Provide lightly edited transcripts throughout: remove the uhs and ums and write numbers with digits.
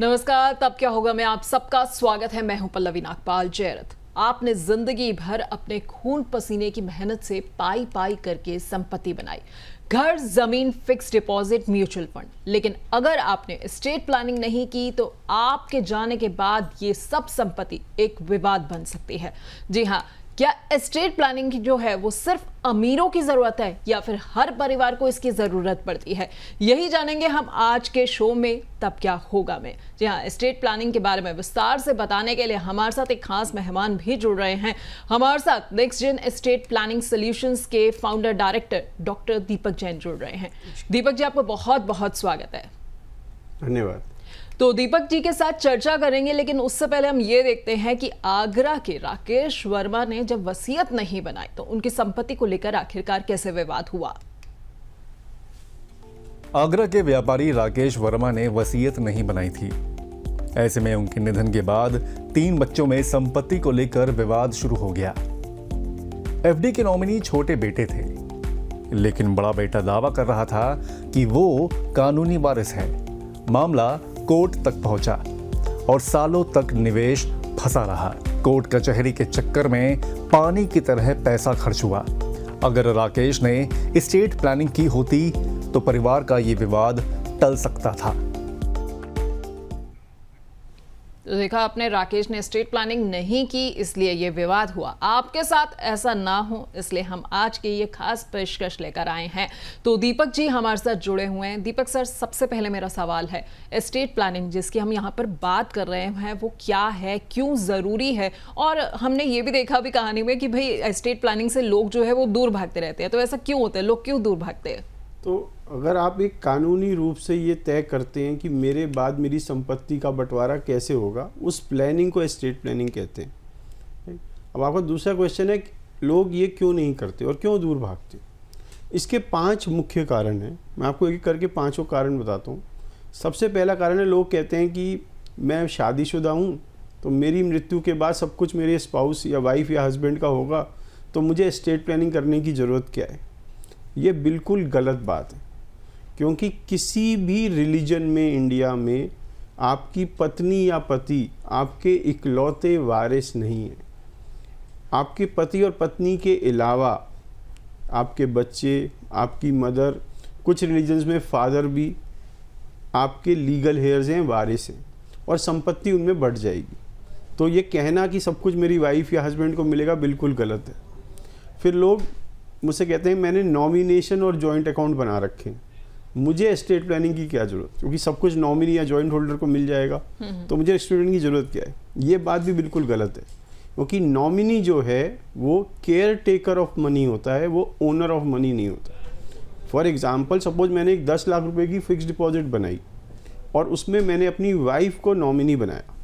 नमस्कार, तब क्या होगा में आप सबका स्वागत है। मैं हूं पल्लवी नागपाल जयरथ। आपने जिंदगी भर अपने खून पसीने की मेहनत से पाई पाई करके संपत्ति बनाई, घर, जमीन, फिक्स डिपॉजिट, म्यूचुअल फंड। लेकिन अगर आपने एस्टेट प्लानिंग नहीं की तो आपके जाने के बाद ये सब संपत्ति एक विवाद बन सकती है। जी हाँ, क्या एस्टेट प्लानिंग की जो है वो सिर्फ अमीरों की जरूरत है या फिर हर परिवार को इसकी जरूरत पड़ती है? यही जानेंगे हम आज के शो में तब क्या होगा में। जी हाँ, एस्टेट प्लानिंग के बारे में विस्तार से बताने के लिए हमारे साथ एक खास मेहमान भी जुड़ रहे हैं। हमारे साथ next gen estate planning solutions के founder director doctor Deepak Jain जुड़ रहे हैं। दीपक जी, आपको बहुत बहुत स्वागत है। धन्यवाद। तो दीपक जी के साथ चर्चा करेंगे, लेकिन उससे पहले हम ये देखते हैं कि आगरा के राकेश वर्मा ने जब वसीयत नहीं बनाई तो उनकी संपत्ति को लेकर आखिरकार कैसे विवाद हुआ। आगरा के व्यापारी राकेश वर्मा ने वसीयत नहीं बनाई थी। ऐसे में उनके निधन के बाद 3 बच्चों में संपत्ति को लेकर विवाद शुरू हो गया। एफडी के नॉमिनी छोटे बेटे थे, लेकिन बड़ा बेटा दावा कर रहा था कि वो कानूनी वारिस है। मामला कोर्ट तक पहुंचा और सालों तक निवेश फंसा रहा। कोर्ट कचहरी के चक्कर में पानी की तरह पैसा खर्च हुआ। अगर राकेश ने एस्टेट प्लानिंग की होती तो परिवार का ये विवाद टल सकता था। तो देखा आपने, राकेश ने एस्टेट प्लानिंग नहीं की इसलिए ये विवाद हुआ। आपके साथ ऐसा ना हो इसलिए हम आज की ये खास पेशकश लेकर आए हैं। तो दीपक जी हमारे साथ जुड़े हुए हैं। दीपक सर, सबसे पहले मेरा सवाल है, एस्टेट प्लानिंग जिसकी हम यहाँ पर बात कर रहे हैं वो क्या है, क्यों ज़रूरी है? और हमने ये भी देखा अभी कहानी में कि भाई एस्टेट प्लानिंग से लोग जो है वो दूर भागते रहते हैं। तो ऐसा क्यों होता है, लोग क्यों दूर भागते हैं? तो अगर आप एक कानूनी रूप से ये तय करते हैं कि मेरे बाद मेरी संपत्ति का बंटवारा कैसे होगा, उस प्लानिंग को एस्टेट प्लानिंग कहते हैं। अब आपका दूसरा क्वेश्चन है कि लोग ये क्यों नहीं करते और क्यों दूर भागते। इसके 5 मुख्य कारण हैं। मैं आपको एक एक करके 5 कारण बताता हूँ। सबसे पहला कारण है, लोग कहते हैं कि मैं शादीशुदा हूँ तो मेरी मृत्यु के बाद सब कुछ मेरे स्पाउस या वाइफ या हस्बैंड का होगा, तो मुझे एस्टेट प्लानिंग करने की ज़रूरत क्या है। ये बिल्कुल गलत बात है, क्योंकि किसी भी रिलीजन में इंडिया में आपकी पत्नी या पति आपके इकलौते वारिस नहीं है। आपके पति और पत्नी के अलावा आपके बच्चे, आपकी मदर, कुछ रिलीजन्स में फादर भी आपके लीगल हेयर्स हैं, वारिस हैं, और संपत्ति उनमें बढ़ जाएगी। तो ये कहना कि सब कुछ मेरी वाइफ या हस्बैंड को मिलेगा बिल्कुल गलत है। फिर लोग मुझसे कहते हैं मैंने नॉमिनेशन और जॉइंट अकाउंट बना रखे हैं, मुझे एस्टेट प्लानिंग की क्या ज़रूरत, क्योंकि सब कुछ नॉमिनी या जॉइंट होल्डर को मिल जाएगा, तो मुझे एस्टेट प्लानिंग की ज़रूरत क्या है। ये बात भी बिल्कुल गलत है, क्योंकि नॉमिनी जो है वो केयर टेकर ऑफ मनी होता है, वो ओनर ऑफ मनी नहीं होता। फॉर एग्जाम्पल, सपोज मैंने एक 10 लाख रुपए की फिक्स डिपॉजिट बनाई और उसमें मैंने अपनी वाइफ को नॉमिनी बनाया।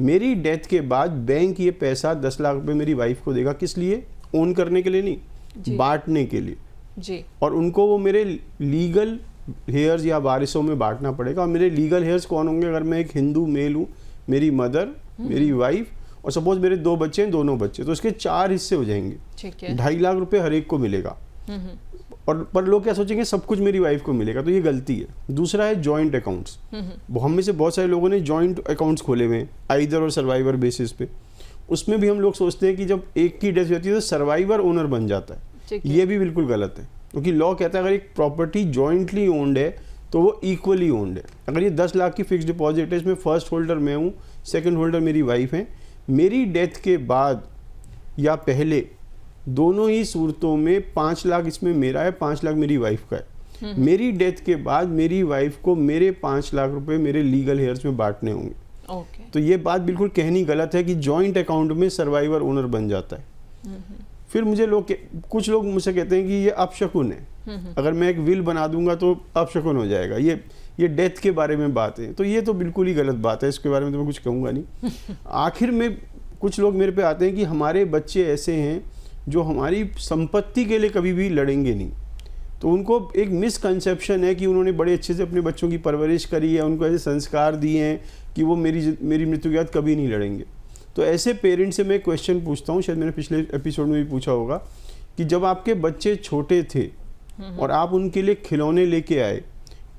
मेरी डेथ के बाद बैंक ये पैसा 10 लाख रुपए मेरी वाइफ को देगा, किस लिए? ओन करने के लिए नहीं, बांटने के लिए जी। और उनको वो मेरे लीगल हेयर्स या वारिसों में बांटना पड़ेगा। और मेरे लीगल हेयर्स कौन होंगे? अगर मैं एक हिंदू मेल हूँ, मेरी मदर, मेरी वाइफ और सपोज मेरे 2 बच्चे हैं, दोनों बच्चे, तो इसके 4 हिस्से हो जाएंगे। 2.5 लाख रुपए हर एक को मिलेगा। और पर लोग क्या सोचेंगे सब कुछ मेरी वाइफ को मिलेगा, तो ये गलती है। दूसरा है जॉइंट अकाउंट्स। हम में से बहुत सारे लोगों ने जॉइंट अकाउंट्स खोले हुए हैं, आइदर और सर्वाइवर बेसिस पे। उसमें भी हम लोग सोचते हैं कि जब एक की डेथ होती है तो सर्वाइवर ओनर बन जाता है। ये भी बिल्कुल गलत है, क्योंकि लॉ कहता है अगर एक प्रॉपर्टी जॉइंटली ओन्ड है तो वो इक्वली ओन्ड है। अगर ये 10 लाख की फिक्स डिपॉजिट है, इसमें फर्स्ट होल्डर मैं हूँ, सेकंड होल्डर मेरी वाइफ है, मेरी डेथ के बाद या पहले दोनों ही सूरतों में 5 लाख इसमें मेरा है, 5 लाख मेरी वाइफ का है। मेरी डेथ के बाद मेरी वाइफ को मेरे 5 लाख रुपए मेरे लीगल हेयर्स में बांटने होंगे। तो ये बात बिल्कुल कहनी गलत है कि जॉइंट अकाउंट में सर्वाइवर ओनर बन जाता है। फिर कुछ लोग मुझसे कहते हैं कि ये अपशकुन है, अगर मैं एक विल बना दूंगा तो अपशकुन हो जाएगा। ये डेथ के बारे में बात है, तो ये तो बिल्कुल ही गलत बात है, इसके बारे में तो मैं कुछ कहूँगा नहीं। आखिर में कुछ लोग मेरे पे आते हैं कि हमारे बच्चे ऐसे हैं जो हमारी संपत्ति के लिए कभी भी लड़ेंगे नहीं। तो उनको एक मिसकंसेप्शन है कि उन्होंने बड़े अच्छे से अपने बच्चों की परवरिश करी है, उनको ऐसे संस्कार दिए हैं कि वो मेरी मृत्यु के बाद कभी नहीं लड़ेंगे। तो ऐसे पेरेंट्स से मैं क्वेश्चन पूछता हूँ, शायद मैंने पिछले एपिसोड में भी पूछा होगा, कि जब आपके बच्चे छोटे थे और आप उनके लिए खिलौने लेके आए,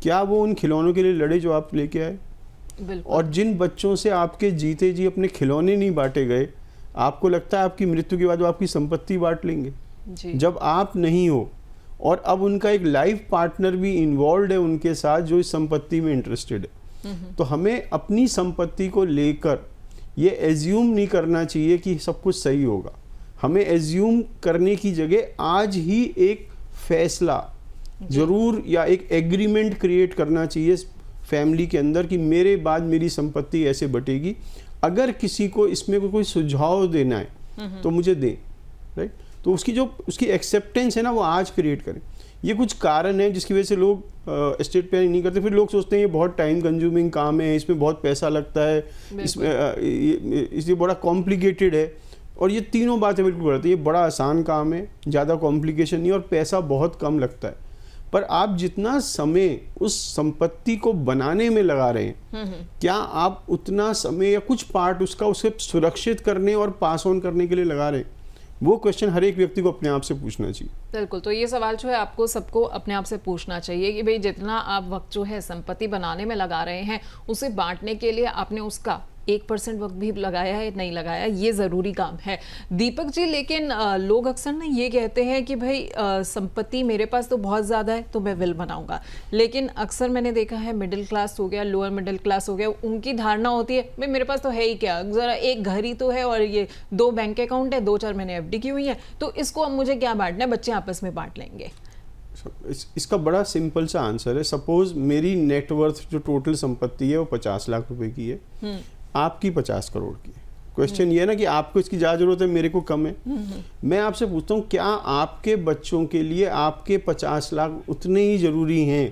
क्या वो उन खिलौनों के लिए लड़े जो आप लेके आए? बिल्कुल। और जिन बच्चों से आपके जीते जी अपने खिलौने नहीं बांटे गए, आपको लगता है आपकी मृत्यु के बाद वो आपकी संपत्ति बांट लेंगे? जी। जब आप नहीं हो और अब उनका एक लाइफ पार्टनर भी इन्वॉल्व है उनके साथ जो इस संपत्ति में इंटरेस्टेड है, तो हमें अपनी संपत्ति को लेकर ये एज्यूम नहीं करना चाहिए कि सब कुछ सही होगा। हमें एज्यूम करने की जगह आज ही एक फैसला जरूर या एक एग्रीमेंट क्रिएट करना चाहिए फैमिली के अंदर कि मेरे बाद मेरी संपत्ति ऐसे बटेगी। अगर किसी को इसमें कोई सुझाव देना है तो मुझे दें, राइट? तो उसकी एक्सेप्टेंस है ना, वो आज क्रिएट करें। ये कुछ कारण है जिसकी वजह से लोग एस्टेट प्लानिंग नहीं करते। फिर लोग सोचते हैं ये बहुत टाइम कंज्यूमिंग काम है, इसमें बहुत पैसा लगता है, इसमें इसलिए बड़ा कॉम्प्लिकेटेड है। और ये तीनों बातें बिल्कुल गलत है। ये बड़ा आसान काम है, ज़्यादा कॉम्प्लिकेशन नहीं, और पैसा बहुत कम लगता है। पर आप जितना समय उस संपत्ति को बनाने में लगा रहे हैं, क्या आप उतना समय या कुछ पार्ट उसका उसे सुरक्षित करने और पास ऑन करने के लिए लगा रहे हैं? वो क्वेश्चन हर एक व्यक्ति को अपने आप से पूछना चाहिए। बिल्कुल। तो ये सवाल जो है आपको सबको अपने आप से पूछना चाहिए कि भाई जितना आप वक्त जो है संपत्ति बनाने में लगा रहे हैं, उसे बांटने के लिए आपने उसका 1% वक्त भी लगाया है, नहीं लगाया, ये ज़रूरी काम है। दीपक जी, लेकिन लोग अक्सर ना ये कहते हैं कि भाई संपत्ति मेरे पास तो बहुत ज़्यादा है तो मैं विल बनाऊंगा। लेकिन अक्सर मैंने देखा है मिडिल क्लास हो गया, लोअर मिडिल क्लास हो गया, उनकी धारणा होती है भाई मेरे पास तो है ही क्या, ज़रा एक घर ही तो है और ये 2 बैंक अकाउंट है, 2-4 मैंने FD की हुई है, तो इसको अब मुझे क्या बांटना है, बच्चे आपस में बांट लेंगे। इसका बड़ा सिंपल सा आंसर है। सपोज मेरी नेटवर्थ जो टोटल संपत्ति है वो 50 लाख रुपए की है, आपकी 50 करोड़ की है। क्वेश्चन ये है ना कि आपको इसकी ज़्यादा जरूरत है, मेरे को कम है। मैं आपसे पूछता हूँ, क्या आपके बच्चों के लिए आपके 50 लाख उतने ही जरूरी हैं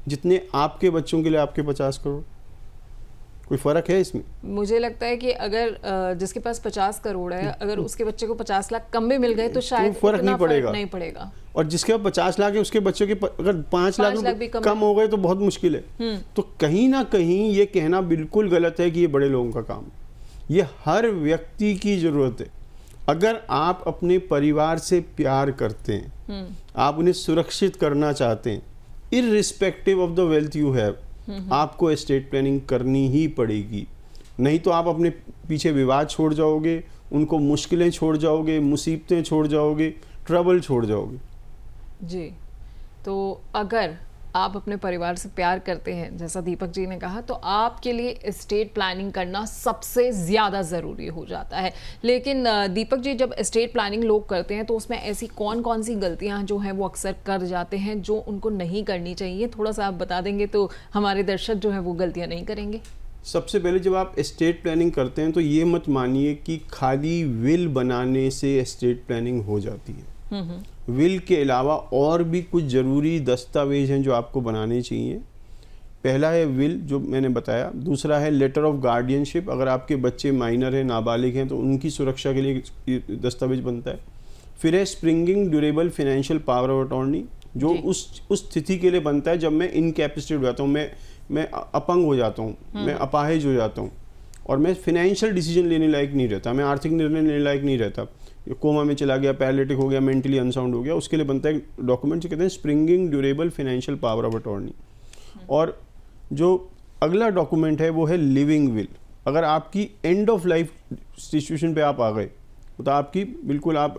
जितने आपके बच्चों के लिए आपके 50 करोड़? कोई फर्क है इसमें? मुझे लगता है कि अगर जिसके पास 50 करोड़ है, अगर उसके बच्चे को 50 लाख कम भी मिल गए तो शायद फर्क नहीं पड़ेगा। नहीं पड़ेगा। और जिसके पास 50 लाख है उसके बच्चों के अगर 5 लाख भी कम हो गए तो बहुत मुश्किल है। तो कहीं ना कहीं ये कहना बिल्कुल गलत है कि ये बड़े लोगों का काम है। ये हर व्यक्ति की जरूरत है। अगर आप अपने परिवार से प्यार करते हैं, आप उन्हें सुरक्षित करना चाहते हैं, irrespective of the wealth you have, आपको एस्टेट प्लानिंग करनी ही पड़ेगी। नहीं तो आप अपने पीछे विवाद छोड़ जाओगे, उनको मुश्किलें छोड़ जाओगे, मुसीबतें छोड़ जाओगे, ट्रबल छोड़ जाओगे। जी, तो अगर आप अपने परिवार से प्यार करते हैं, जैसा दीपक जी ने कहा, तो आपके लिए एस्टेट प्लानिंग करना सबसे ज़्यादा ज़रूरी हो जाता है। लेकिन दीपक जी, जब एस्टेट प्लानिंग लोग करते हैं तो उसमें ऐसी कौन कौन सी गलतियां जो हैं वो अक्सर कर जाते हैं जो उनको नहीं करनी चाहिए? थोड़ा सा आप बता देंगे तो हमारे दर्शक जो है वो गलतियाँ नहीं करेंगे। सबसे पहले जब आप एस्टेट प्लानिंग करते हैं तो ये मत मानिए कि खाली विल बनाने से एस्टेट प्लानिंग हो जाती है। विल के अलावा और भी कुछ ज़रूरी दस्तावेज हैं जो आपको बनाने चाहिए। पहला है विल, जो मैंने बताया। दूसरा है लेटर ऑफ गार्डियनशिप। अगर आपके बच्चे माइनर हैं, नाबालिग हैं, तो उनकी सुरक्षा के लिए दस्तावेज बनता है। फिर है springing durable financial power of attorney, जो उस स्थिति के लिए बनता है जब मैं इनकैपेसिटेट हो जाता हूँ, मैं अपंग हो जाता हूँ, मैं अपाहिज हो जाता हूँ और मैं फाइनेंशियल डिसीजन लेने लायक नहीं रहता, मैं आर्थिक निर्णय लेने लायक नहीं रहता, कोमा में चला गया, पैरालिटिक हो गया, मेंटली अनसाउंड हो गया। उसके लिए बनता है डॉक्यूमेंट जो कहते हैं springing durable financial power of attorney. और जो अगला डॉक्यूमेंट है वो है लिविंग विल। अगर आपकी एंड ऑफ लाइफ सिचुएशन पे आप आ गए, तो आपकी बिल्कुल आप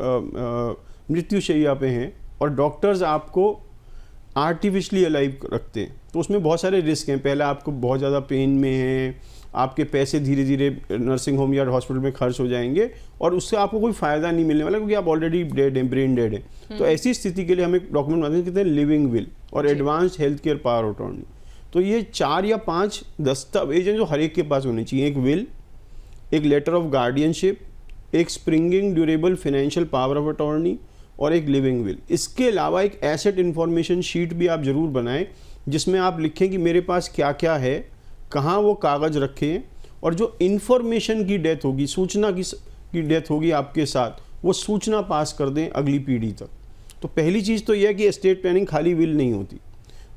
मृत्युशैया पे हैं और डॉक्टर्स आपको आर्टिफिशियली अलाइव रखते हैं, तो उसमें बहुत सारे रिस्क हैं। पहला, आपको बहुत ज़्यादा पेन में हैं, आपके पैसे धीरे धीरे नर्सिंग होम या हॉस्पिटल में खर्च हो जाएंगे और उससे आपको कोई फ़ायदा नहीं मिलने वाला क्योंकि आप ऑलरेडी डेड हैं, ब्रेन डेड हैं। तो ऐसी स्थिति के लिए हम एक डॉक्यूमेंट बनाते हैं, कहते हैं लिविंग विल और advanced health care power of attorney. तो ये 4 या 5 दस्तावेज हैं जो हर एक के पास होने चाहिए। एक विल, एक लेटर ऑफ गार्डियनशिप, एक springing durable financial power of attorney और एक लिविंग विल। इसके अलावा एक एसेट इन्फॉर्मेशन शीट भी आप ज़रूर बनाएं जिसमें आप लिखें कि मेरे पास क्या क्या है, कहाँ वो कागज़ रखे हैं, और जो इन्फॉर्मेशन की डेथ होगी, सूचना की डेथ होगी आपके साथ, वो सूचना पास कर दें अगली पीढ़ी तक। तो पहली चीज़ तो यह है कि एस्टेट प्लानिंग खाली विल नहीं होती।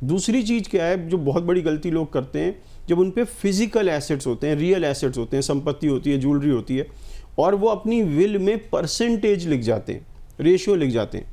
दूसरी चीज़ क्या है जो बहुत बड़ी गलती लोग करते हैं, जब उन पे फिजिकल एसेट्स होते हैं, रियल एसेट्स होते हैं, संपत्ति होती है, ज्वेलरी होती है, और वो अपनी विल में परसेंटेज लिख जाते हैं, रेशियो लिख जाते हैं,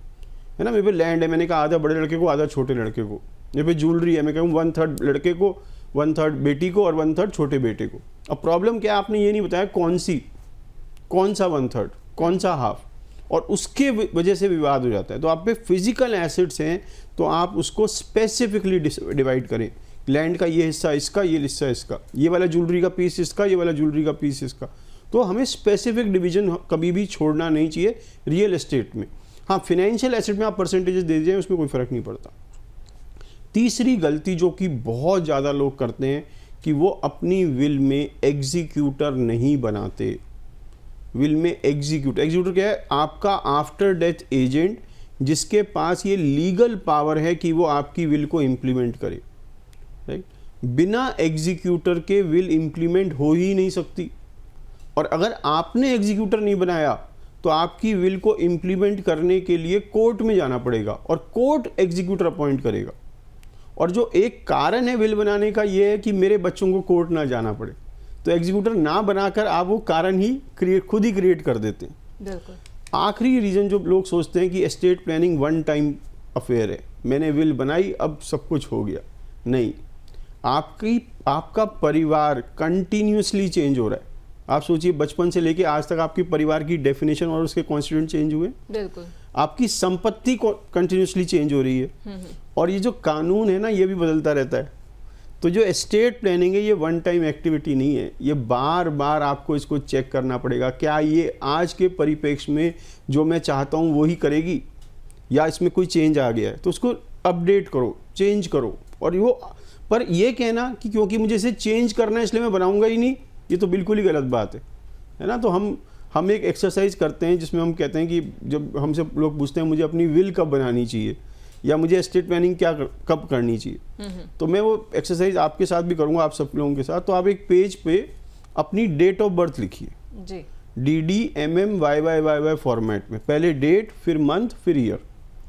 है ना। मेरे पे लैंड है, मैंने कहा आधा बड़े लड़के को, आधा छोटे लड़के को। मेरे पे ज्वेलरी है, मैं कहूँ 1/3 लड़के को, 1/3 बेटी को और 1/3 छोटे बेटे को। अब प्रॉब्लम क्या है, आपने ये नहीं बताया कौन सा 1/3, कौन सा हाफ, और उसके वजह से विवाद हो जाता है। तो आप पे फिजिकल एसेट्स हैं तो आप उसको स्पेसिफिकली डिवाइड करें, लैंड का ये हिस्सा इसका, ये हिस्सा इसका, ये वाला ज्वेलरी का पीस इसका, ये वाला ज्वेलरी का पीस इसका। तो हमें स्पेसिफिक डिवीजन कभी भी छोड़ना नहीं चाहिए रियल एस्टेट में। हाँ, फाइनेंशियल एसेट में आप परसेंटेजेस दे दीजिए, उसमें कोई फ़र्क नहीं पड़ता। तीसरी गलती जो कि बहुत ज़्यादा लोग करते हैं कि वो अपनी विल में एग्जीक्यूटर नहीं बनाते। विल में एग्जीक्यूटर क्या है? आपका आफ्टर डेथ एजेंट, जिसके पास ये लीगल पावर है कि वो आपकी विल को इम्प्लीमेंट करे, राइट। बिना एग्जीक्यूटर के विल इम्प्लीमेंट हो ही नहीं सकती। और अगर आपने एग्जीक्यूटर नहीं बनाया तो आपकी विल को इम्प्लीमेंट करने के लिए कोर्ट में जाना पड़ेगा और कोर्ट एग्जीक्यूटर अपॉइंट करेगा। और जो एक कारण है विल बनाने का, ये है कि मेरे बच्चों को कोर्ट ना जाना पड़े। तो एग्जीक्यूटर ना बनाकर आप वो कारण ही खुद ही क्रिएट कर देते हैं। बिल्कुल। आखिरी रीज़न जो लोग सोचते हैं कि estate planning one time affair है, मैंने विल बनाई अब सब कुछ हो गया। नहीं, आपका परिवार कंटिन्यूसली चेंज हो रहा है। आप सोचिए, बचपन से लेके आज तक आपकी परिवार की डेफिनेशन और उसके कॉन्स्टिट्यूएंट चेंज हुए। बिल्कुल। आपकी संपत्ति कंटिन्यूसली चेंज हो रही है। और ये जो कानून है ना, ये भी बदलता रहता है। तो जो एस्टेट प्लानिंग है, ये वन टाइम एक्टिविटी नहीं है। ये बार बार आपको इसको चेक करना पड़ेगा, क्या ये आज के परिप्रेक्ष्य में जो मैं चाहता हूँ वही करेगी, या इसमें कोई चेंज आ गया है। तो उसको अपडेट करो, चेंज करो। और पर ये कहना कि क्योंकि मुझे इसे चेंज करना है इसलिए मैं बनाऊंगा ही नहीं, ये तो बिल्कुल ही गलत बात है ना। तो हम एक एक्सरसाइज करते हैं जिसमें हम कहते हैं कि जब हमसे लोग पूछते हैं मुझे अपनी विल कब बनानी चाहिए या मुझे एस्टेट प्लानिंग कब करनी चाहिए, तो मैं वो एक्सरसाइज आपके साथ भी करूँगा, आप सब लोगों के साथ। तो आप एक पेज पे अपनी डेट ऑफ बर्थ लिखिए जी, DDMMYYYY फॉर्मेट में, पहले डेट, फिर मंथ, फिर ईयर।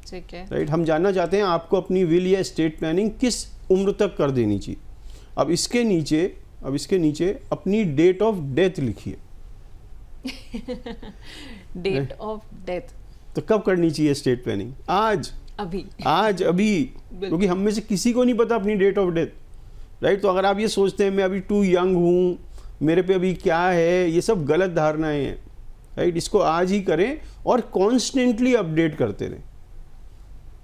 ठीक है। राइट। हम जानना चाहते हैं आपको अपनी विल या एस्टेट प्लानिंग किस उम्र तक कर देनी चाहिए। अब इसके नीचे अपनी डेट ऑफ डेथ लिखिए। डेट ऑफ डेथ तो कब करनी चाहिए एस्टेट प्लानिंग? अभी क्योंकि हम में से किसी को नहीं पता अपनी डेट ऑफ डेथ, राइट। तो अगर आप ये सोचते हैं मैं अभी टू यंग हूँ, मेरे पे अभी क्या है, ये सब गलत धारणाएं हैं, राइट। इसको आज ही करें और कॉन्स्टेंटली अपडेट करते रहें।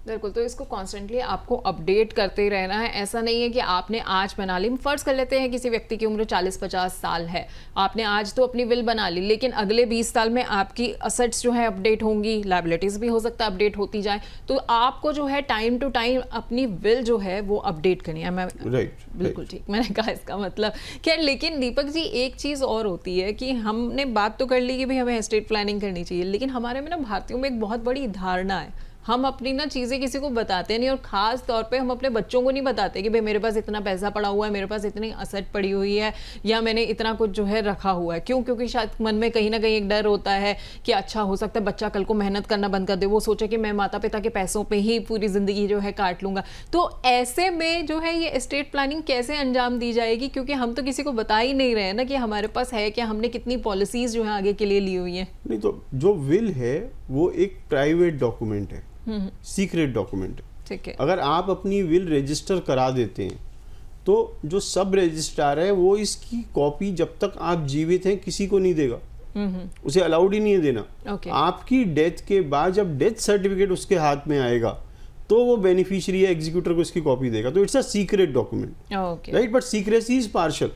बिल्कुल। तो इसको कॉन्स्टेंटली आपको अपडेट करते ही रहना है। ऐसा नहीं है कि आपने आज बना ली, फर्ज कर लेते हैं किसी व्यक्ति की उम्र 40-50 साल है, आपने आज तो अपनी विल बना ली, लेकिन अगले 20 साल में आपकी असेट्स जो है अपडेट होंगी, लायबिलिटीज भी हो सकता है अपडेट होती जाए। तो आपको जो है टाइम टू टाइम अपनी विल जो है वो अपडेट करनी है। मैं बिल्कुल ठीक, मैंने कहा इसका मतलब खैर। लेकिन दीपक जी, एक चीज़ और होती है कि हमने बात तो कर ली कि भाई हमें एस्टेट प्लानिंग करनी चाहिए, लेकिन हमारे में ना भारतीयों में एक बहुत बड़ी धारणा है, हम अपनी ना चीज़ें किसी को बताते नहीं, और ख़ास तौर पे हम अपने बच्चों को नहीं बताते कि भाई मेरे पास इतना पैसा पड़ा हुआ है, मेरे पास इतनी असेट पड़ी हुई है, या मैंने इतना कुछ जो है रखा हुआ है। क्यों? क्योंकि शायद मन में कहीं ना कहीं एक डर होता है कि अच्छा हो सकता है बच्चा कल को मेहनत करना बंद कर दे, वो सोचे कि मैं माता पिता के पैसों पर ही पूरी ज़िंदगी जो है काट लूँगा। तो ऐसे में जो है ये एस्टेट प्लानिंग कैसे अंजाम दी जाएगी? क्योंकि हम तो किसी को बता ही नहीं रहे हैं ना कि हमारे पास है क्या, हमने कितनी पॉलिसीज़ जो है आगे के लिए ली हुई हैं। नहीं, तो जो विल है वो एक प्राइवेट डॉक्यूमेंट है, सीक्रेट डॉक्यूमेंट है। ठीक है। अगर आप अपनी विल रजिस्टर करा देते हैं तो जो सब रजिस्ट्रार है वो इसकी कॉपी जब तक आप जीवित हैं किसी को नहीं देगा, उसे अलाउड ही नहीं है देना। Okay. आपकी डेथ के बाद जब डेथ सर्टिफिकेट उसके हाथ में आएगा तो वो बेनिफिशियरी या एग्जीक्यूटर को इसकी कॉपी देगा। तो it's a secret document, right. But secrecy is partial.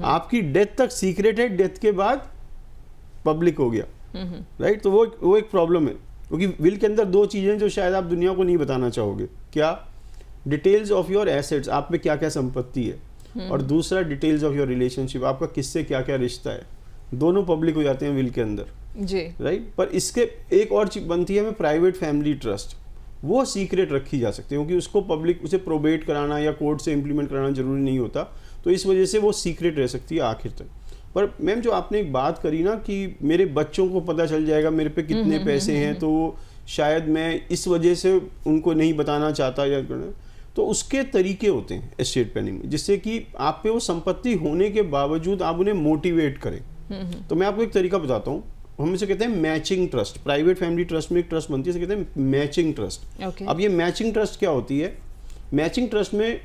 आपकी डेथ तक सीक्रेट है, डेथ के बाद पब्लिक हो गया, राइट। तो वो एक प्रॉब्लम है, क्योंकि विल के अंदर दो चीज़ें जो शायद आप दुनिया को नहीं बताना चाहोगे। क्या? डिटेल्स ऑफ योर एसेट्स, आप में क्या क्या संपत्ति है, और दूसरा डिटेल्स ऑफ योर रिलेशनशिप, आपका किससे क्या क्या रिश्ता है। दोनों पब्लिक हो जाते हैं विल के अंदर जी, राइट। पर इसके एक और चीज बनती है, प्राइवेट फैमिली ट्रस्ट, वो सीक्रेट रखी जा सकती है क्योंकि उसको पब्लिक उसे प्रोबेट कराना या कोर्ट से इम्प्लीमेंट कराना जरूरी नहीं होता, तो इस वजह से वो सीक्रेट रह सकती है आखिर तक। पर मैम जो आपने एक बात करी ना कि मेरे बच्चों को पता चल जाएगा मेरे पे कितने पैसे हैं, तो शायद मैं इस वजह से उनको नहीं बताना चाहता, या तो उसके तरीके होते हैं एस्टेट प्लानिंग में, जिससे कि आप पे वो संपत्ति होने के बावजूद आप उन्हें मोटिवेट करें। तो मैं आपको एक तरीका बताता हूँ, हम इसे कहते हैं matching trust. Private family trust में एक ट्रस्ट बनती है, इसे कहते हैं मैचिंग ट्रस्ट। अब ये मैचिंग ट्रस्ट क्या होती है? मैचिंग ट्रस्ट में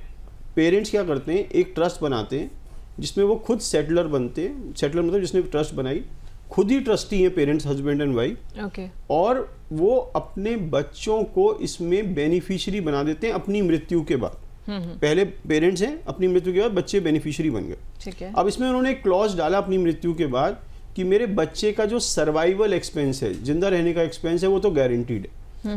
पेरेंट्स क्या करते हैं, एक ट्रस्ट बनाते हैं जिसमें वो खुद सेटलर बनते हैं। सेटलर मतलब जिसने ट्रस्ट बनाई, खुद ही ट्रस्टी हैं parents, husband and wife. Okay. और वो अपने बच्चों को इसमें बेनिफिशियरी बना देते हैं अपनी मृत्यु के बाद। पहले पेरेंट्स हैं, अपनी मृत्यु के बाद बच्चे बेनिफिशियरी बन गए। ठीक है। अब इसमें उन्होंने एक क्लॉज डाला अपनी मृत्यु के बाद कि मेरे बच्चे का जो सर्वाइवल एक्सपेंस है, जिंदा रहने का एक्सपेंस है, वो तो गारंटीड है।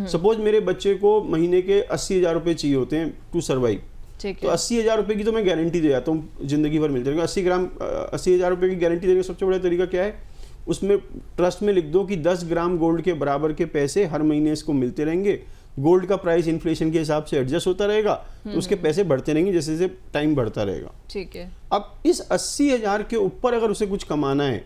सपोज मेरे बच्चे को महीने के 80,000 रुपये चाहिए होते हैं टू सर्वाइव, ठीक तो है। 80,000 रुपये की तो मैं गारंटी दे जाता हूँ, जिंदगी भर मिलती रहेगी। 80,000 रुपये की गारंटी देने का सबसे बड़ा तरीका क्या है, उसमें ट्रस्ट में लिख दो कि 10 ग्राम गोल्ड के बराबर के पैसे हर महीने इसको मिलते रहेंगे। गोल्ड का प्राइस इन्फ्लेशन के हिसाब से एडजस्ट होता रहेगा, तो उसके पैसे बढ़ते रहेंगे जैसे जैसे टाइम बढ़ता रहेगा। ठीक है। अब इस 80,000 के ऊपर अगर उसे कुछ कमाना है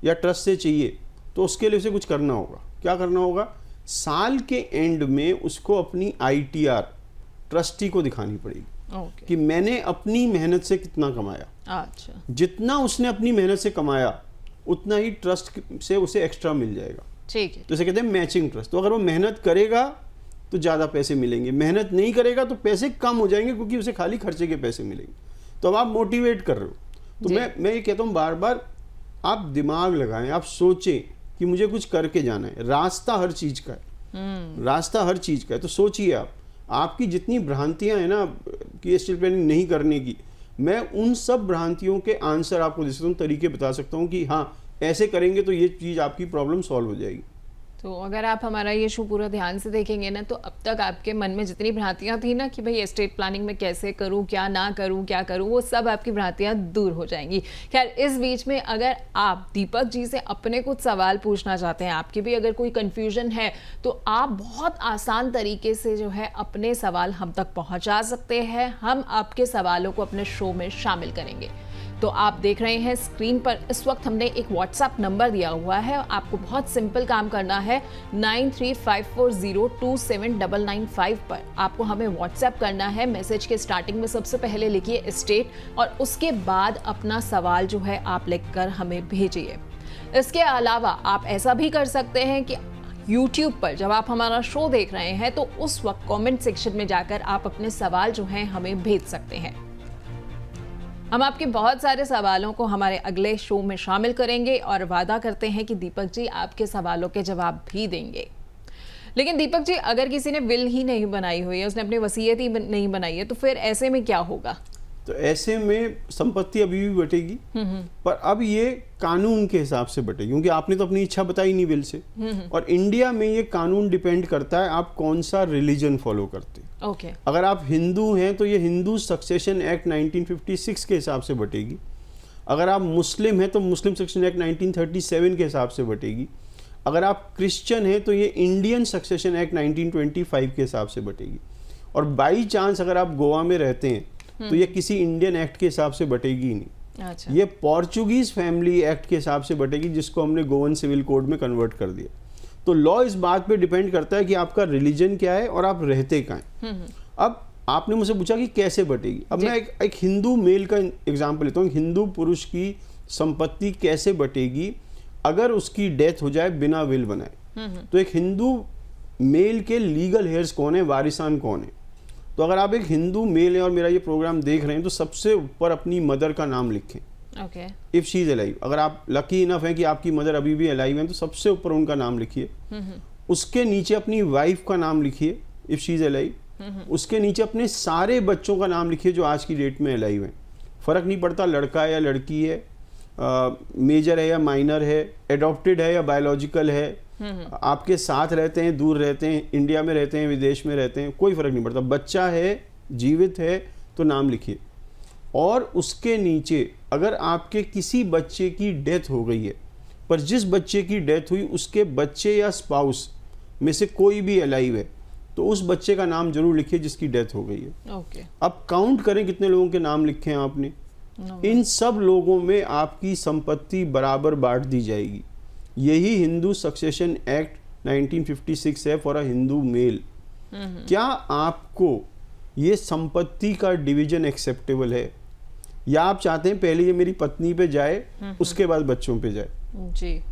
या ट्रस्ट से चाहिए, तो उसके लिए उसे कुछ करना होगा। क्या करना होगा, साल के एंड में उसको अपनी ITR ट्रस्टी को दिखानी पड़ेगी ओके। कि मैंने अपनी मेहनत से कितना कमाया। अच्छा। जितना उसने अपनी मेहनत से कमाया उतना ही ट्रस्ट से उसे एक्स्ट्रा मिल जाएगा। ठीक है। तो इसे कहते हैं मैचिंग ट्रस्ट। तो अगर वो मेहनत करेगा तो ज़्यादा पैसे मिलेंगे, मेहनत नहीं करेगा तो पैसे कम हो जाएंगे, क्योंकि उसे खाली खर्चे के पैसे मिलेंगे। तो अब आप मोटिवेट कर रहे हो, तो मैं ये कहता हूँ बार बार आप दिमाग लगाएं, आप सोचें कि मुझे कुछ करके जाना है। रास्ता हर चीज़ का है, रास्ता हर चीज़ का है। तो सोचिए आप, आपकी जितनी भ्रांतियां हैं ना कि एस्टेट प्लानिंग नहीं करने की, मैं उन सब भ्रांतियों के आंसर आपको दे सकता हूँ, तरीके बता सकता हूँ कि हाँ ऐसे करेंगे तो ये चीज़ आपकी प्रॉब्लम सॉल्व हो जाएगी। तो अगर आप हमारा ये शो पूरा ध्यान से देखेंगे ना, तो अब तक आपके मन में जितनी भ्रांतियां थी ना कि भाई एस्टेट प्लानिंग में कैसे करूं, क्या ना करूं, क्या करूं, वो सब आपकी भ्रांतियां दूर हो जाएंगी। खैर, इस बीच में अगर आप दीपक जी से अपने कुछ सवाल पूछना चाहते हैं, आपकी भी अगर कोई कंफ्यूजन है, तो आप बहुत आसान तरीके से जो है अपने सवाल हम तक पहुंचा सकते हैं। हम आपके सवालों को अपने शो में शामिल करेंगे। तो आप देख रहे हैं स्क्रीन पर इस वक्त हमने एक व्हाट्सएप नंबर दिया हुआ है। आपको बहुत सिंपल काम करना है, 9354027995 पर आपको हमें व्हाट्सएप करना है। मैसेज के स्टार्टिंग में सबसे पहले लिखिए स्टेट, और उसके बाद अपना सवाल जो है आप लिखकर हमें भेजिए। इसके अलावा आप ऐसा भी कर सकते हैं कि YouTube पर जब आप हमारा शो देख रहे हैं, तो उस वक्त कमेंट सेक्शन में जाकर आप अपने सवाल जो हैं हमें भेज सकते हैं। हम आपके बहुत सारे सवालों को हमारे अगले शो में शामिल करेंगे और वादा करते हैं कि दीपक जी आपके सवालों के जवाब भी देंगे। लेकिन दीपक जी, अगर किसी ने विल ही नहीं बनाई हुई है, उसने अपनी वसीयत ही नहीं बनाई है, तो फिर ऐसे में क्या होगा? तो ऐसे में संपत्ति अभी भी बटेगी, पर अब ये कानून के हिसाब से बटेगी, क्योंकि आपने तो अपनी इच्छा बताई नहीं विल से। और इंडिया में ये कानून डिपेंड करता है आप कौन सा रिलीजन फॉलो करते हैं। ओके। अगर आप हिंदू हैं तो ये हिंदू सक्सेशन एक्ट 1956 के हिसाब से बटेगी। अगर आप मुस्लिम हैं तो मुस्लिम सक्सेशन एक्ट 1937 के हिसाब से बटेगी। अगर आप क्रिश्चियन हैं तो ये इंडियन सक्सेशन एक्ट 1925 के हिसाब से बटेगी। और बाई चांस अगर आप गोवा में रहते हैं तो ये किसी इंडियन एक्ट के हिसाब से बटेगी ही नहीं। अच्छा। ये पोर्चुगीज फैमिली एक्ट के हिसाब से बटेगी, जिसको हमने गोवन सिविल कोड में कन्वर्ट कर दिया। तो लॉ इस बात पे डिपेंड करता है कि आपका रिलीजन क्या है और आप रहते कहाँ हैं। अब आपने मुझसे पूछा कि कैसे बटेगी। अब मैं एक हिंदू मेल का एग्जांपल लेता हूँ। हिंदू पुरुष की संपत्ति कैसे बटेगी अगर उसकी डेथ हो जाए बिना विल बनाए। तो एक हिंदू मेल के लीगल हेयर्स कौन है, वारिसान कौन है। तो अगर आप एक हिंदू मेल हैं और मेरा ये प्रोग्राम देख रहे हैं, तो सबसे ऊपर अपनी मदर का नाम लिखें। Okay. If she is alive, अगर आप लकी इनफ हैं कि आपकी मदर अभी भी अलाइव हैं, तो सबसे ऊपर उनका नाम लिखिए। उसके नीचे अपनी वाइफ का नाम लिखिए इफ शी इज अलाइव। उसके नीचे अपने सारे बच्चों का नाम लिखिए जो आज की डेट में अलाइव हैं। फर्क नहीं पड़ता लड़का है या लड़की है, मेजर है या माइनर है, एडॉप्टेड है या बायोलॉजिकल है, आपके साथ रहते हैं, दूर रहते हैं, इंडिया में रहते हैं, विदेश में रहते हैं, कोई फर्क नहीं पड़ता। बच्चा है, जीवित है, तो नाम लिखिए। और उसके नीचे अगर आपके किसी बच्चे की डेथ हो गई है, पर जिस बच्चे की डेथ हुई उसके बच्चे या स्पाउस में से कोई भी अलाइव है, तो उस बच्चे का नाम जरूर लिखिए जिसकी डेथ हो गई है। ओके। अब काउंट करें कितने लोगों के नाम लिखे हैं आपने। इन सब लोगों में आपकी संपत्ति बराबर बांट दी जाएगी। यही हिंदू सक्सेशन एक्ट 1956 है फॉर अ हिंदू मेल। क्या आपको ये संपत्ति का डिवीजन एक्सेप्टेबल है, या आप चाहते हैं पहले ये मेरी पत्नी पे जाए उसके बाद बच्चों पे जाए? जी।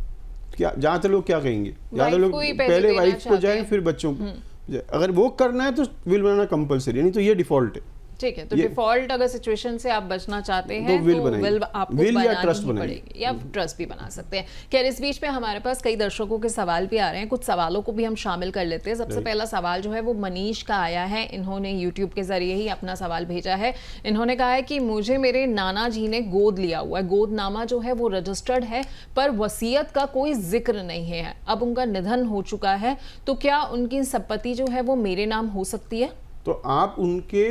क्या ज्यादातर लोग क्या कहेंगे, ज्यादा लोग पहले वाइफ को जाए फिर बच्चों को जाए। अगर वो करना है तो विल बनाना कंपलसरी, नहीं तो ये डिफॉल्ट है। ठीक है, तो ये- डिफॉल्ट अगर सिचुएशन से आप बचना चाहते हैं तो will तो बनाएंगे। will आपको will या बनानी trust ही बनाएंगे। पड़ेगी, या ट्रस्ट भी बना सकते हैं। खैर, इस बीच में हमारे पास कई दर्शकों के सवाल भी आ रहे हैं, कुछ सवालों को भी हम शामिल कर लेते हैं। सबसे पहला सवाल जो है वो मनीष का आया है। इन्होंने यूट्यूब के जरिए ही अपना सवाल भेजा है। इन्होंने कहा है कि मुझे मेरे नाना जी ने गोद लिया हुआ है, गोदनामा जो है वो रजिस्टर्ड है, पर वसीयत का कोई जिक्र नहीं है। अब उनका निधन हो चुका है, तो क्या उनकी संपत्ति जो है वो मेरे नाम हो सकती है? तो आप उनके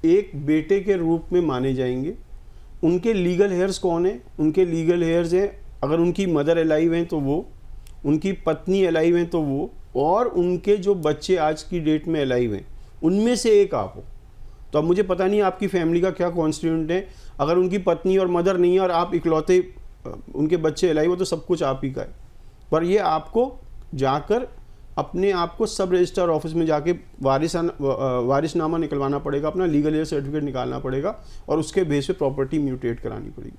एक बेटे के रूप में माने जाएंगे। उनके लीगल हेयर्स कौन है? उनके लीगल हेयर्स हैं, अगर उनकी मदर अलाइव हैं तो वो, उनकी पत्नी अलाइव हैं तो वो, और उनके जो बच्चे आज की डेट में अलाइव हैं उनमें से एक आप हो। तो अब मुझे पता नहीं आपकी फैमिली का क्या कॉन्स्टिट्यूएंट है। अगर उनकी पत्नी और मदर नहीं है और आप इकलौते उनके बच्चे अलाइव हो तो सब कुछ आप ही का है। पर ये आपको जाकर अपने आप को सब रजिस्ट्रार ऑफिस में जाके वारिसनामा निकलवाना पड़ेगा, अपना लीगल हेयर सर्टिफिकेट निकालना पड़ेगा और उसके बेस पे प्रॉपर्टी म्यूटेट करानी पड़ेगी।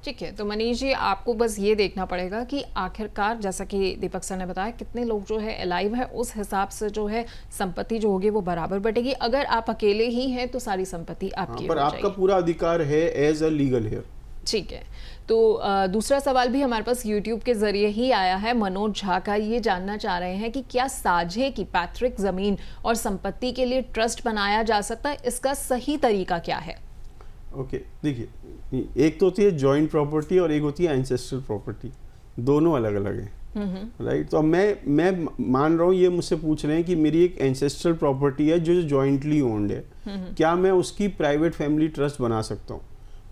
ठीक है, तो मनीष जी आपको बस ये देखना पड़ेगा कि आखिरकार जैसा कि दीपक सर ने बताया कितने लोग जो है अलाइव है, उस हिसाब से जो है संपत्ति जो होगी वो बराबर बटेगी। अगर आप अकेले ही हैं तो सारी संपत्ति आपकी पर हो आपका जाएगी। पूरा अधिकार है एज अ लीगल हेयर। ठीक है, तो दूसरा सवाल भी हमारे पास YouTube के जरिए ही आया है। मनोज झा का ये जानना चाह रहे हैं कि क्या साझे की पैतृक जमीन और संपत्ति के लिए ट्रस्ट बनाया जा सकता है, इसका सही तरीका क्या है? ओके, देखिए, एक तो होती है जॉइंट प्रॉपर्टी और एक होती है एंसेस्ट्रल प्रॉपर्टी, दोनों अलग अलग हैं, राइट। तो अब मैं मान रहा हूँ, ये मुझसे पूछ रहे हैं कि मेरी एक एंसेस्ट्रल प्रॉपर्टी है जो जॉइंटली ओन्ड है, क्या मैं उसकी प्राइवेट फैमिली ट्रस्ट बना सकता हूँ?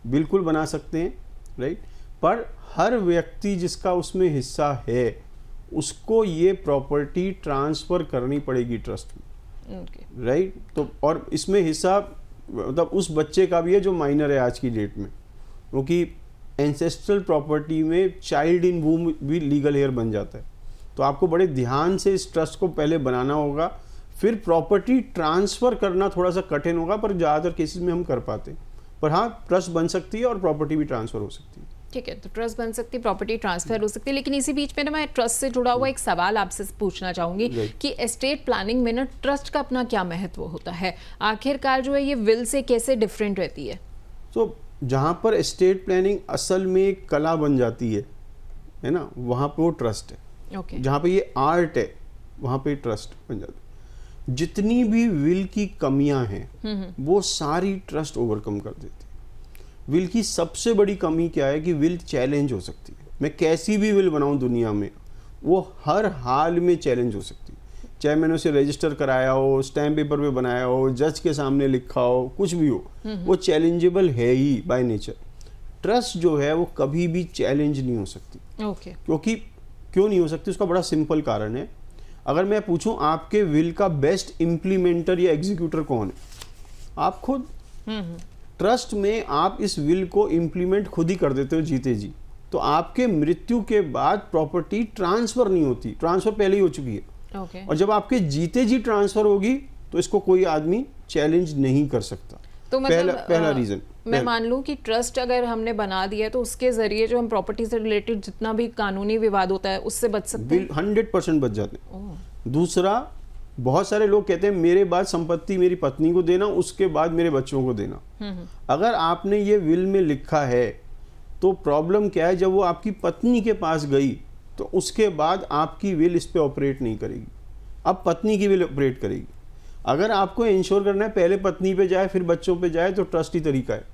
बिल्कुल बना सकते हैं, राइट। पर हर व्यक्ति जिसका उसमें हिस्सा है उसको ये प्रॉपर्टी ट्रांसफर करनी पड़ेगी ट्रस्ट में, राइट। तो और इसमें हिस्सा मतलब उस बच्चे का भी है जो माइनर है आज की डेट में, क्योंकि एंसेस्ट्रल प्रॉपर्टी में चाइल्ड इन वूम भी लीगल हेयर बन जाता है। तो आपको बड़े ध्यान से इस ट्रस्ट को पहले बनाना होगा, फिर प्रॉपर्टी ट्रांसफ़र करना थोड़ा सा कठिन होगा, पर ज़्यादातर केसेस में हम कर पाते हैं। पर हाँ, ट्रस्ट बन सकती है और प्रॉपर्टी भी ट्रांसफ़र हो सकती है। ठीक है, तो ट्रस्ट बन सकती है, प्रॉपर्टी ट्रांसफर हो सकती है। लेकिन इसी बीच में ना मैं ट्रस्ट से जुड़ा हुआ एक सवाल आपसे पूछना चाहूंगी कि एस्टेट प्लानिंग में ना ट्रस्ट का अपना क्या महत्व होता है? आखिरकार जो है ये विल से कैसे डिफरेंट रहती है? तो जहाँ पर एस्टेट प्लानिंग असल में एक कला बन जाती है ना, वहाँ पे वो ट्रस्ट है। ओके, जहाँ पे ये आर्ट है वहाँ पे ट्रस्ट बन जाता है। जितनी भी विल की कमियां हैं वो सारी ट्रस्ट ओवरकम कर देती है। विल की सबसे बड़ी कमी क्या है कि विल चैलेंज हो सकती है। मैं कैसी भी विल बनाऊं दुनिया में, वो हर हाल में चैलेंज हो सकती है। चाहे मैंने उसे रजिस्टर कराया हो, स्टैम्प पेपर पे बनाया हो, जज के सामने लिखा हो, कुछ भी हो, वो चैलेंजेबल है ही बाय नेचर। ट्रस्ट जो है वो कभी भी चैलेंज नहीं हो सकती। ओके, क्योंकि क्यों नहीं हो सकती, उसका बड़ा सिंपल कारण है। अगर मैं पूछूं आपके विल का बेस्ट इम्प्लीमेंटर या एग्जीक्यूटर कौन है, आप खुद। ट्रस्ट में आप इस विल को इम्प्लीमेंट खुद ही कर देते हो जीते जी। तो आपके मृत्यु के बाद प्रॉपर्टी ट्रांसफर नहीं होती, ट्रांसफर पहले ही हो चुकी है। ओके, और जब आपके जीते जी ट्रांसफर होगी तो इसको कोई आदमी चैलेंज नहीं कर सकता। तो मतलब पहला रीजन मैं मान लूं कि ट्रस्ट अगर हमने बना दिया है तो उसके जरिए जो हम प्रॉपर्टी से रिलेटेड जितना भी कानूनी विवाद होता है उससे बच सकते हैं। 100% बच जाते हैं। दूसरा, बहुत सारे लोग कहते हैं मेरे बाद संपत्ति मेरी पत्नी को देना, उसके बाद मेरे बच्चों को देना। अगर आपने ये विल में लिखा है तो प्रॉब्लम क्या है, जब वो आपकी पत्नी के पास गई तो उसके बाद आपकी विल इस पे ऑपरेट नहीं करेगी, अब पत्नी की विल ऑपरेट करेगी। अगर आपको इंश्योर करना है पहले पत्नी पे जाए फिर बच्चों पे जाए तो ट्रस्ट ही तरीका है।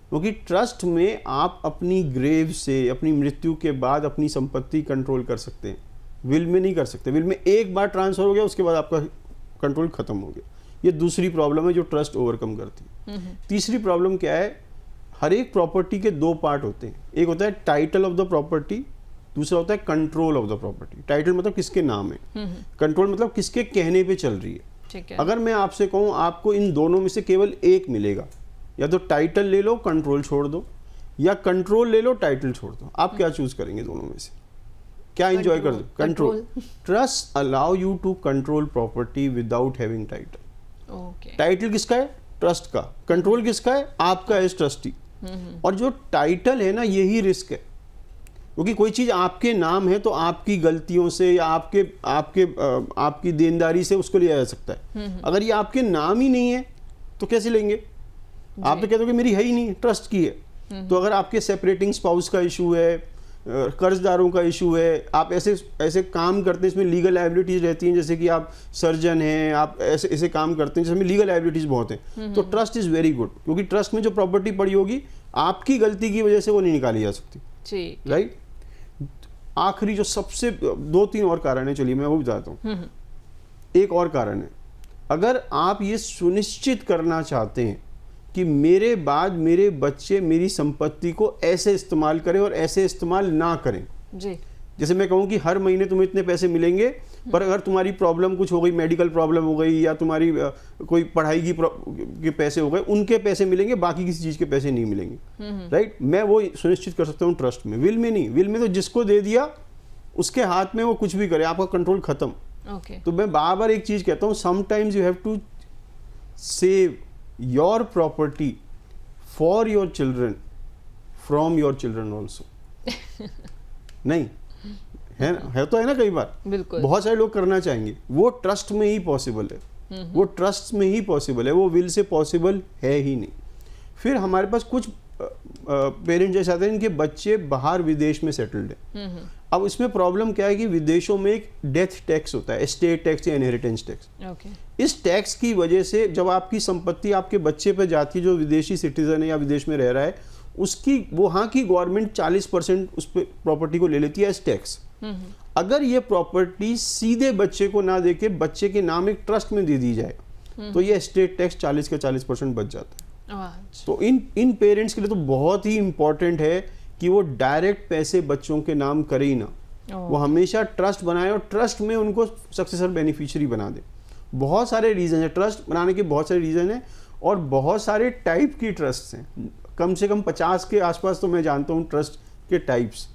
क्योंकि ट्रस्ट में आप अपनी ग्रेव से, अपनी मृत्यु के बाद अपनी संपत्ति कंट्रोल कर सकते हैं, विल में नहीं कर सकते। विल में एक बार ट्रांसफर हो गया उसके बाद आपका कंट्रोल खत्म हो गया। ये दूसरी प्रॉब्लम है जो ट्रस्ट ओवरकम करती है। तीसरी प्रॉब्लम क्या है, हर एक प्रॉपर्टी के दो पार्ट होते हैं। एक होता है टाइटल ऑफ द प्रॉपर्टी, दूसरा होता है control of the property. Title मतलब किसके नाम है, कंट्रोल मतलब किसके कहने पे चल रही है। ठीक है, अगर मैं आपसे कहूँ आपको इन दोनों में से केवल एक मिलेगा, या तो टाइटल ले लो कंट्रोल छोड़ दो, या कंट्रोल ले लो टाइटल छोड़ दो, आप क्या चूज करेंगे दोनों में से? क्या एंजॉय कर दो? Control. Trust allow you to control property without having title. Okay, title किसका है? ट्रस्ट का। कंट्रोल किसका है? आपका एज ट्रस्टी। और जो टाइटल है ना, यही रिस्क है, क्योंकि कोई चीज आपके नाम है तो आपकी गलतियों से या आपकी देनदारी से उसको लिया जा सकता है। अगर ये आपके नाम ही नहीं है तो कैसे लेंगे? आप तो कहते हो कि मेरी है ही नहीं, ट्रस्ट की है। तो अगर आपके सेपरेटिंग स्पाउस का इशू है, कर्जदारों का इशू है, आप ऐसे ऐसे काम करते हैं इसमें लीगल लायबिलिटीज रहती हैं, जैसे कि आप सर्जन हैं, आप ऐसे ऐसे काम करते हैं जिसमें लीगल लायबिलिटीज बहुत हैं, तो ट्रस्ट इज वेरी गुड, क्योंकि ट्रस्ट में जो प्रॉपर्टी पड़ी होगी आपकी गलती की वजह से वो नहीं निकाली जा सकती। जी, राइट। आखिरी जो सबसे 2-3 और कारण है, चलिए मैं वो बताता हूँ। एक और कारण है, अगर आप ये सुनिश्चित करना चाहते हैं कि मेरे बाद मेरे बच्चे मेरी संपत्ति को ऐसे इस्तेमाल करें और ऐसे इस्तेमाल ना करें, जी, जैसे मैं कहूँ कि हर महीने तुम्हें इतने पैसे मिलेंगे, पर अगर तुम्हारी प्रॉब्लम कुछ हो गई, मेडिकल प्रॉब्लम हो गई या तुम्हारी कोई पढ़ाई के पैसे हो गए, उनके पैसे मिलेंगे, बाकी किसी चीज़ के पैसे नहीं मिलेंगे। राइट। मैं वो सुनिश्चित कर सकता हूँ ट्रस्ट में, विल में नहीं। विल में तो जिसको दे दिया उसके हाथ में वो कुछ भी करे, आपका कंट्रोल खत्म। ओके, तो मैं बार बार एक चीज़ कहता हूँ, sometimes you have to save your property for your children from your children also. नहीं है तो है ना, कई बार बिल्कुल, बहुत सारे लोग करना चाहेंगे, वो ट्रस्ट में ही पॉसिबल है, वो ट्रस्ट में ही पॉसिबल है, वो विल से पॉसिबल है ही नहीं। फिर हमारे पास कुछ पेरेंट्स जैसे आते हैं इनके बच्चे बाहर विदेश में सेटल्ड है। अब इसमें प्रॉब्लम क्या है कि विदेशों में एक डेथ टैक्स होता है, एस्टेट टैक्स या इनहेरिटेंस टैक्स। ओके, इस टैक्स की वजह से जब आपकी संपत्ति आपके बच्चे पे जाती है जो विदेशी सिटीजन है या विदेश में रह रहा है, उसकी वहाँ की गवर्नमेंट 40% उस पर प्रॉपर्टी को ले लेती है एज टैक्स। अगर ये प्रॉपर्टी सीधे बच्चे को ना देके बच्चे के नाम एक ट्रस्ट में दे दी जाए, तो ये एस्टेट टैक्स 40 का 40% बच जाता है। तो इन पेरेंट्स के लिए तो बहुत ही इंपॉर्टेंट है कि वो डायरेक्ट पैसे बच्चों के नाम करे ही ना, वो हमेशा ट्रस्ट बनाए और ट्रस्ट में उनको सक्सेसर बेनिफिशियरी बना दे। बहुत सारे रीजन है ट्रस्ट बनाने के, बहुत सारे रीजन है और बहुत सारे टाइप की ट्रस्ट हैं, कम से कम 50 के आसपास तो मैं जानता हूँ ट्रस्ट के टाइप्स।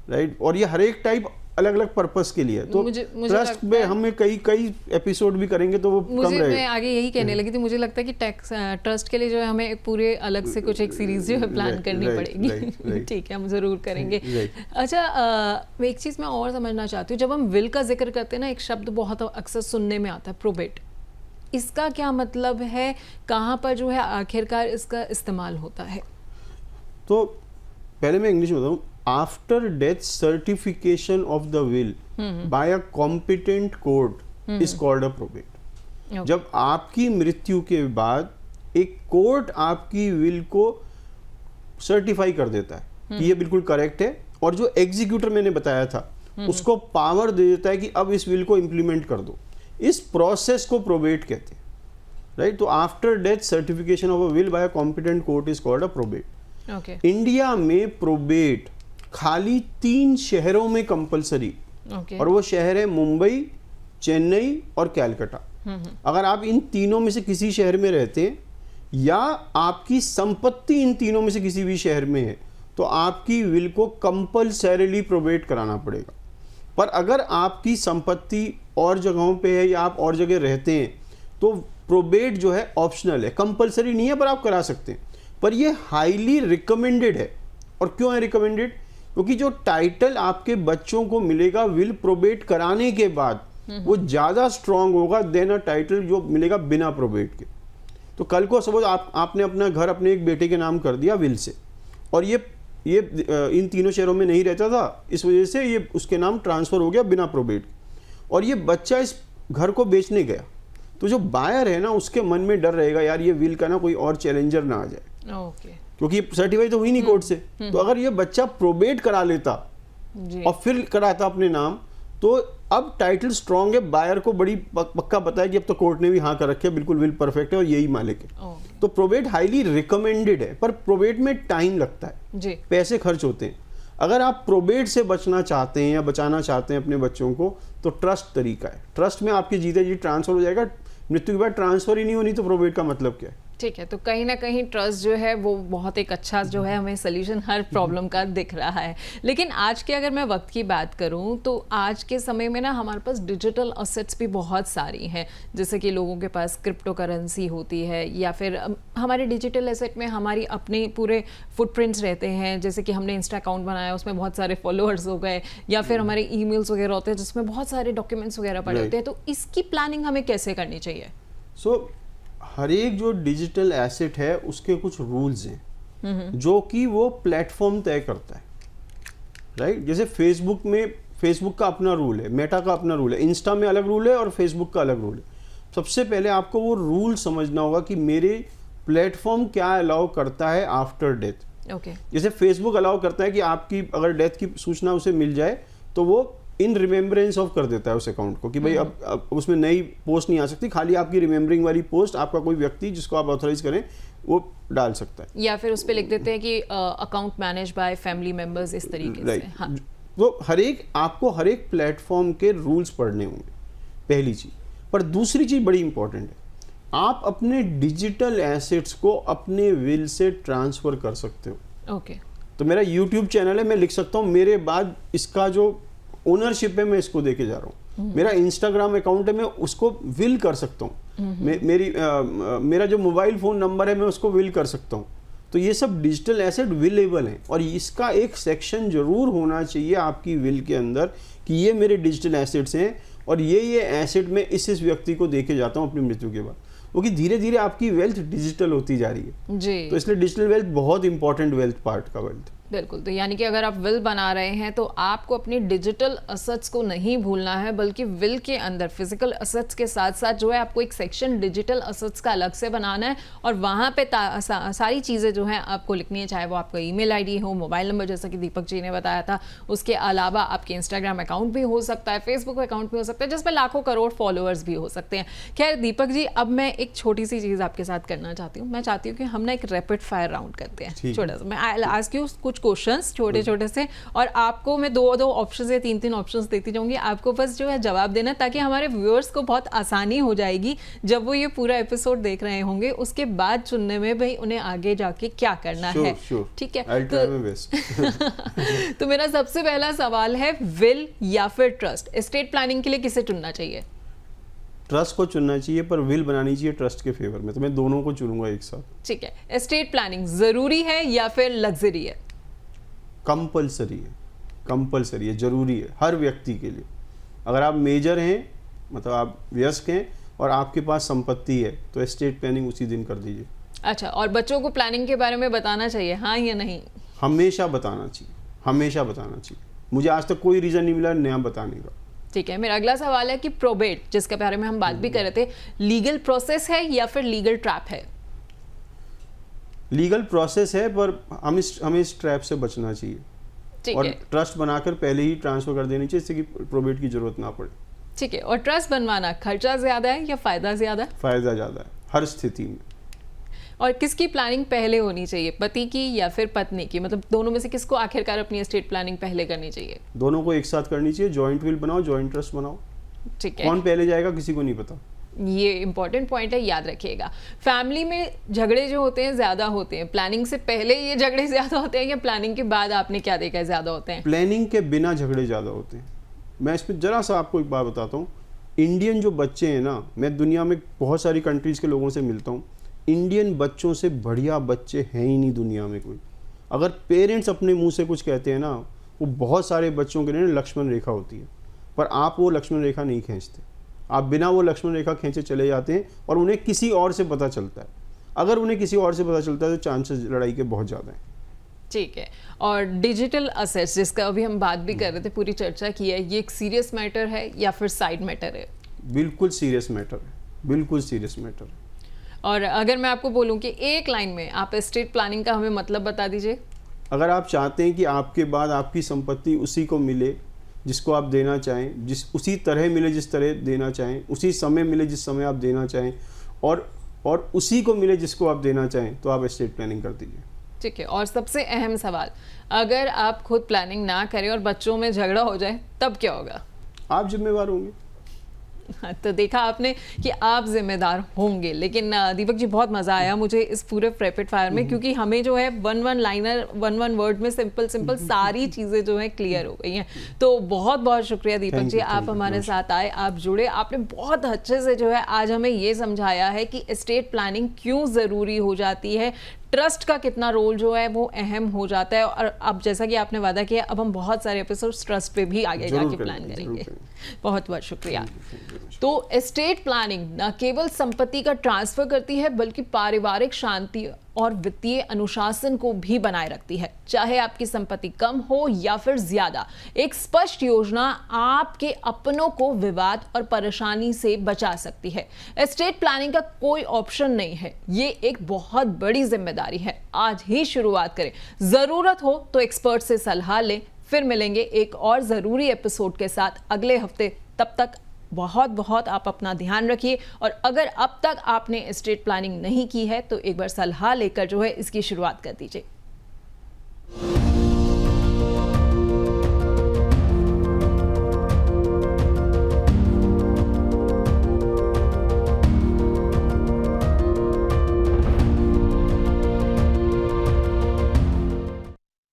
राइट। और ये हर एक टाइप अलग अलग पर्पस के लिए है, तो ट्रस्ट में हमें कई एपिसोड भी करेंगे तो वो कम रहेगा। मैं आगे यही कहने लगी थी, मुझे लगता है कि टैक्स ट्रस्ट के लिए जो है हमें एक पूरे अलग से कुछ एक सीरीज जो है प्लान करनी पड़ेगी। ठीक है, हम जरूर करेंगे। अच्छा, एक चीज मैं और समझना चाहती हूँ, जब हम विल का जिक्र करते हैं ना, एक शब्द बहुत अक्सर सुनने में आता है, प्रोबेट। इसका क्या मतलब है, कहाँ पर जो है आखिरकार इसका इस्तेमाल होता है? तो पहले मैं इंग्लिश में बताऊँ। After death certification of the will buy a competent court is called a probate. जब आपकी मृत्यु के बाद एक कोर्ट आपकी विल को सर्टिफाई कर देता है कि ये बिल्कुल करेक्ट है, और जो एग्जीक्यूटर मैंने बताया था उसको पावर दे देता है कि अब इस विल को इम्प्लीमेंट कर दो। इस प्रोसेस को प्रोबेट कहते हैं। राइट। तो after death certification of a will buy a competent court is called a probate. India में प्रोबेट खाली 3 शहरों में कंपलसरी, और वो शहर है मुंबई, चेन्नई और कैलकाटा। अगर आप इन तीनों में से किसी शहर में रहते हैं या आपकी संपत्ति इन तीनों में से किसी भी शहर में है, तो आपकी विल को कंपलसरीली प्रोबेट कराना पड़ेगा। पर अगर आपकी संपत्ति और जगहों पे है या आप और जगह रहते हैं, तो प्रोबेट जो है ऑप्शनल है, कंपलसरी नहीं है, पर आप करा सकते हैं। पर ये हाईली रिकमेंडेड है। और क्यों है रिकमेंडेड? क्योंकि जो टाइटल आपके बच्चों को मिलेगा विल प्रोबेट कराने के बाद, वो ज्यादा स्ट्रांग होगा देन अ टाइटल जो मिलेगा बिना प्रोबेट के। तो कल को सपोज आपने अपना घर अपने एक बेटे के नाम कर दिया विल से, और ये इन तीनों शहरों में नहीं रहता था, इस वजह से ये उसके नाम ट्रांसफर हो गया बिना प्रोबेट, और ये बच्चा इस घर को बेचने गया, तो जो बायर है ना उसके मन में डर रहेगा, यार ये विल का ना कोई और चैलेंजर ना आ जाए। ओके। क्योंकि सर्टिफाई तो हुई नहीं कोर्ट से। तो अगर ये बच्चा प्रोबेट करा लेता और फिर कराता अपने नाम, तो अब टाइटल स्ट्रांग है, बायर को बड़ी पक्का पता है कि अब तो कोर्ट ने भी हाँ कर रखे है, बिल्कुल विल परफेक्ट है और यही मालिक है। तो प्रोबेट हाईली रिकमेंडेड है, पर प्रोबेट में टाइम लगता है जी, पैसे खर्च होते हैं। अगर आप प्रोबेट से बचना चाहते हैं या बचाना चाहते हैं अपने बच्चों को, तो ट्रस्ट तरीका है। ट्रस्ट में आपकी जीते जी ट्रांसफर हो जाएगा, मृत्यु के बाद ट्रांसफर ही नहीं होनी, तो प्रोबेट का मतलब क्या है? ठीक है, तो कहीं ना कहीं ट्रस्ट जो है वो बहुत एक अच्छा जो है हमें सोल्यूशन हर प्रॉब्लम का दिख रहा है। लेकिन आज के अगर मैं वक्त की बात करूं, तो आज के समय में ना हमारे पास डिजिटल असेट्स भी बहुत सारी हैं, जैसे कि लोगों के पास क्रिप्टो करेंसी होती है, या फिर हमारे डिजिटल एसेट में हमारी अपने पूरे फुटप्रिंट्स रहते हैं, जैसे कि हमने इंस्टा अकाउंट बनाया, उसमें बहुत सारे फॉलोअर्स हो गए, या फिर हमारे ईमेल्स वगैरह होते हैं जिसमें बहुत सारे डॉक्यूमेंट्स वगैरह पड़े होते हैं। तो इसकी प्लानिंग हमें कैसे करनी चाहिए? हर एक जो डिजिटल एसेट है उसके कुछ रूल्स हैं जो कि वो प्लेटफॉर्म तय करता है, राइट। जैसे फेसबुक का अपना रूल है, मेटा का अपना रूल है, इंस्टा में अलग रूल है और फेसबुक का अलग रूल है। सबसे पहले आपको वो रूल समझना होगा कि मेरे प्लेटफॉर्म क्या अलाउ करता है आफ्टर डेथ। ओके। जैसे फेसबुक अलाउ करता है कि आपकी अगर डेथ की सूचना उसे मिल जाए तो वो इन रिमेम्बरेंस ऑफ कर देता है उस अकाउंट को कि भाई अब उसमें नई पोस्ट नहीं आ सकती, खाली आपकी रिमेम्बरिंग वाली पोस्ट आपका कोई व्यक्ति जिसको आप ऑथराइज करें वो डाल सकता है। या फिर उस पे लिख देते हैं कि account manage by family members, इस तरीके से। हाँ। तो आपको हर एक प्लेटफॉर्म के रूल्स पढ़ने होंगे, पहली चीज। पर दूसरी चीज बड़ी इंपॉर्टेंट है, आप अपने डिजिटल एसेट्स को अपने विल से ट्रांसफर कर सकते हो। ओके। तो मेरा यूट्यूब चैनल है, मैं लिख सकता हूँ मेरे बाद इसका जो ओनरशिप है मैं इसको देके जा रहा हूँ। मेरा इंस्टाग्राम अकाउंट है, मैं उसको विल कर सकता हूँ। मेरा जो मोबाइल फोन नंबर है मैं उसको विल कर सकता हूँ। तो ये सब डिजिटल एसेट विलेबल हैं और इसका एक सेक्शन जरूर होना चाहिए आपकी विल के अंदर कि ये मेरे डिजिटल एसेट्स हैं और ये एसेट मैं इस व्यक्ति को देके जाता हूँ अपनी मृत्यु के बाद, क्योंकि धीरे धीरे आपकी वेल्थ डिजिटल होती जा रही है जी। तो इसलिए डिजिटल वेल्थ बहुत इंपॉर्टेंट वेल्थ पार्ट का वेल्थ। बिल्कुल। तो यानी कि अगर आप विल बना रहे हैं तो आपको अपनी डिजिटल असेट्स को नहीं भूलना है, बल्कि विल के अंदर फिजिकल असेट्स के साथ साथ जो है आपको एक सेक्शन डिजिटल असेट्स का अलग से बनाना है और वहाँ पे सारी चीज़ें जो हैं आपको लिखनी है, चाहे वो आपका ईमेल आईडी हो, मोबाइल नंबर जैसा कि दीपक जी ने बताया था, उसके अलावा आपके इंस्टाग्राम अकाउंट भी हो सकता है, फेसबुक अकाउंट भी हो सकता है जिसमें लाखों करोड़ फॉलोअर्स भी हो सकते हैं। खैर दीपक जी, अब मैं एक छोटी सी चीज़ आपके साथ करना चाहती हूँ। मैं चाहती हूँ कि हम ना एक रैपिड फायर राउंड करते हैं, छोटा सा। मैं आई आस्क यू कुछ क्वेश्चंस छोटे छोटे से और आपको मैं दो ऑप्शन या तीन ऑप्शंस देती जाऊंगी, आपको बस जो है जवाब देना, ताकि हमारे व्यूअर्स को बहुत आसानी हो जाएगी जब वो ये पूरा एपिसोड देख रहे होंगे, उसके बाद चुनने में भाई उन्हें आगे जाके क्या करना है। ठीक है। तो मेरा सबसे पहला सवाल है, विल या फिर ट्रस्ट, एस्टेट प्लानिंग के लिए किसे चुनना चाहिए? ट्रस्ट को चुनना चाहिए, पर विल बनानी चाहिए ट्रस्ट के फेवर में। तो मैं दोनों को चुनूंगा एक साथ। ठीक है। एस्टेट प्लानिंग जरूरी है या फिर लग्जरी है? कंपलसरी है, जरूरी है हर व्यक्ति के लिए। अगर आप मेजर हैं, मतलब आप वयस्क हैं और आपके पास संपत्ति है, तो एस्टेट प्लानिंग उसी दिन कर दीजिए। अच्छा, और बच्चों को प्लानिंग के बारे में बताना चाहिए, हाँ या नहीं? हमेशा बताना चाहिए, हमेशा बताना चाहिए। मुझे आज तक कोई रीजन नहीं मिला नया बताने का। ठीक है। मेरा अगला सवाल है कि प्रोबेट, जिसके बारे में हम बात भी कर रहे थे, लीगल प्रोसेस है या फिर लीगल ट्रैप है? लीगल प्रोसेस है, पर हमें इस ट्रैप से बचना चाहिए और ट्रस्ट बनाकर पहले ही ट्रांसफर कर देनी चाहिए, जिससे कि प्रोबेट की जरूरत ना पड़े। ठीक है। और ट्रस्ट बनवाना खर्चा ज्यादा है या फायदा ज्यादा है? फायदा ज्यादा है हर स्थिति में। और किसकी प्लानिंग पहले होनी चाहिए, पति की या फिर पत्नी की? मतलब दोनों में से किसको आखिरकार अपनी एस्टेट प्लानिंग पहले करनी चाहिए? दोनों को एक साथ करनी चाहिए। जॉइंट विल बनाओ, जॉइंट ट्रस्ट बनाओ। ठीक है। कौन पहले जाएगा किसी को नहीं पता। ये इंपॉर्टेंट पॉइंट है, याद रखिएगा। फैमिली में झगड़े जो होते हैं ज्यादा होते हैं, प्लानिंग से पहले ये झगड़े ज्यादा होते हैं या प्लानिंग के बाद आपने क्या देखा है ज्यादा होते हैं? प्लानिंग के बिना झगड़े ज्यादा होते हैं। मैं इसमें जरा सा आपको एक बात बताता हूँ। इंडियन जो बच्चे हैं ना, मैं दुनिया में बहुत सारी कंट्रीज के लोगों से मिलता हूँ, इंडियन बच्चों से बढ़िया बच्चे हैं ही नहीं दुनिया में कोई। अगर पेरेंट्स अपने मुंह से कुछ कहते हैं ना, वो बहुत सारे बच्चों के लिए लक्ष्मण रेखा होती है, पर आप वो लक्ष्मण रेखा नहीं खींचते। आप बिना वो लक्ष्मण रेखा खींचे चले जाते हैं और उन्हें किसी और से पता चलता है। अगर उन्हें किसी और से पता चलता है तो चांसेस लड़ाई के बहुत ज़्यादा हैं। ठीक है। और डिजिटल असेट्स, जिसका अभी हम बात भी कर रहे थे, पूरी चर्चा की है, ये एक सीरियस मैटर है या फिर साइड मैटर है? बिल्कुल सीरियस मैटर है, बिल्कुल सीरियस मैटर है। और अगर मैं आपको बोलूं कि एक लाइन में आप एस्टेट प्लानिंग का हमें मतलब बता दीजिए। अगर आप चाहते हैं कि आपके बाद आपकी संपत्ति उसी को मिले जिसको आप देना चाहें, उसी तरह मिले जिस तरह देना चाहें, उसी समय मिले जिस समय आप देना चाहें, और उसी को मिले जिसको आप देना चाहें, तो आप एस्टेट प्लानिंग कर दीजिए। ठीक है। और सबसे अहम सवाल, अगर आप खुद प्लानिंग ना करें और बच्चों में झगड़ा हो जाए तब क्या होगा? आप जिम्मेवार होंगे। तो देखा आपने कि आप जिम्मेदार होंगे। लेकिन दीपक जी, बहुत मजा आया मुझे इस पूरे रैपिड फायर में, क्योंकि हमें जो है वन वर्ड में सिंपल सारी चीजें जो है क्लियर हो गई हैं। तो बहुत बहुत शुक्रिया दीपक जी, आप हमारे साथ आए, आप जुड़े, आपने बहुत अच्छे से जो है आज हमें ये समझाया है कि एस्टेट प्लानिंग क्यों जरूरी हो जाती है, ट्रस्ट का कितना रोल जो है वो अहम हो जाता है। और अब जैसा कि आपने वादा किया, अब हम बहुत सारे एपिसोड्स ट्रस्ट पे भी आगे जाके प्लान करेंगे। बहुत बहुत शुक्रिया। तो एस्टेट प्लानिंग न केवल संपत्ति का ट्रांसफर करती है बल्कि पारिवारिक शांति और वित्तीय अनुशासन को भी बनाए रखती है। चाहे आपकी संपत्ति कम हो या फिर ज्यादा, एक स्पष्ट योजना आपके अपनों को विवाद और परेशानी से बचा सकती है। एस्टेट प्लानिंग का कोई ऑप्शन नहीं है, ये एक बहुत बड़ी जिम्मेदारी है। आज ही शुरुआत करें। जरूरत हो तो एक्सपर्ट से सलाह लें। फिर मिलेंगे एक और जरूरी एपिसोड के साथ अगले हफ्ते। तब तक बहुत बहुत आप अपना ध्यान रखिए, और अगर अब तक आपने एस्टेट प्लानिंग नहीं की है तो एक बार सलाह लेकर जो है इसकी शुरुआत कर दीजिए।